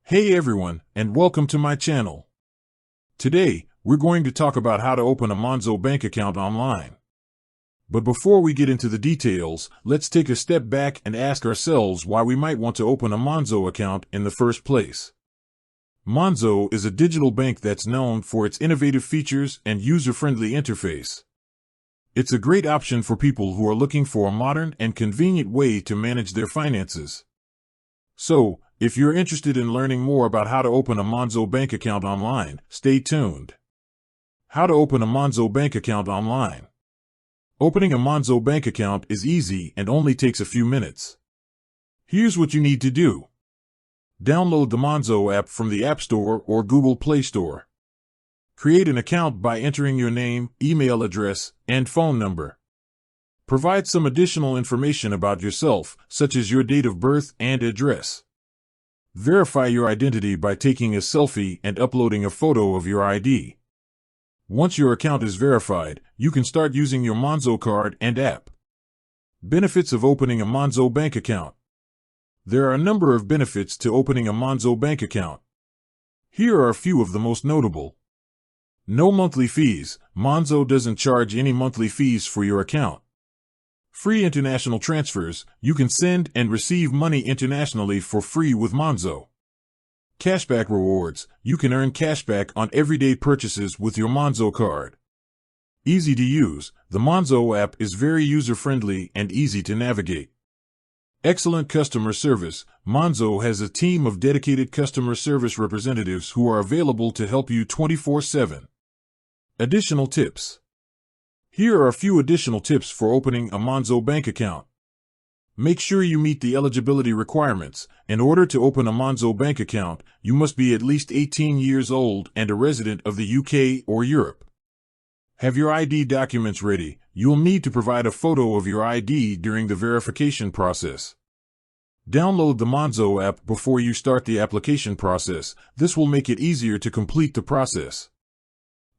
Hey everyone, and welcome to my channel. Today, we're going to talk about how to open a Monzo bank account online. But before we get into the details, let's take a step back and ask ourselves why we might want to open a Monzo account in the first place. Monzo is a digital bank that's known for its innovative features and user-friendly interface. It's a great option for people who are looking for a modern and convenient way to manage their finances. So, if you're interested in learning more about how to open a Monzo bank account online, stay tuned. How to open a Monzo bank account online. Opening a Monzo bank account is easy and only takes a few minutes. Here's what you need to do. Download the Monzo app from the App Store or Google Play Store. Create an account by entering your name, email address, and phone number. Provide some additional information about yourself, such as your date of birth and address. Verify your identity by taking a selfie and uploading a photo of your ID. Once your account is verified, you can start using your Monzo card and app. Benefits of opening a Monzo bank account. There are a number of benefits to opening a Monzo bank account. Here are a few of the most notable. No monthly fees. Monzo doesn't charge any monthly fees for your account. Free international transfers. You can send and receive money internationally for free with Monzo. Cashback rewards. You can earn cashback on everyday purchases with your Monzo card. Easy to use. The Monzo app is very user-friendly and easy to navigate. Excellent customer service. Monzo has a team of dedicated customer service representatives who are available to help you 24/7. Additional tips. Here are a few additional tips for opening a Monzo bank account. Make sure you meet the eligibility requirements. In order to open a Monzo bank account, you must be at least 18 years old and a resident of the UK or Europe. Have your ID documents ready. You'll need to provide a photo of your ID during the verification process. Download the Monzo app before you start the application process. This will make it easier to complete the process.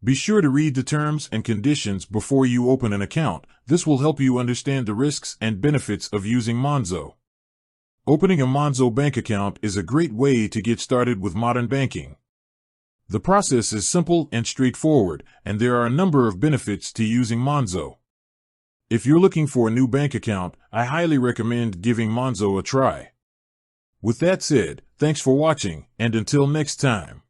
Be sure to read the terms and conditions before you open an account. This will help you understand the risks and benefits of using Monzo. Opening a Monzo bank account is a great way to get started with modern banking. The process is simple and straightforward, and there are a number of benefits to using Monzo. If you're looking for a new bank account, I highly recommend giving Monzo a try. With that said, thanks for watching, and until next time.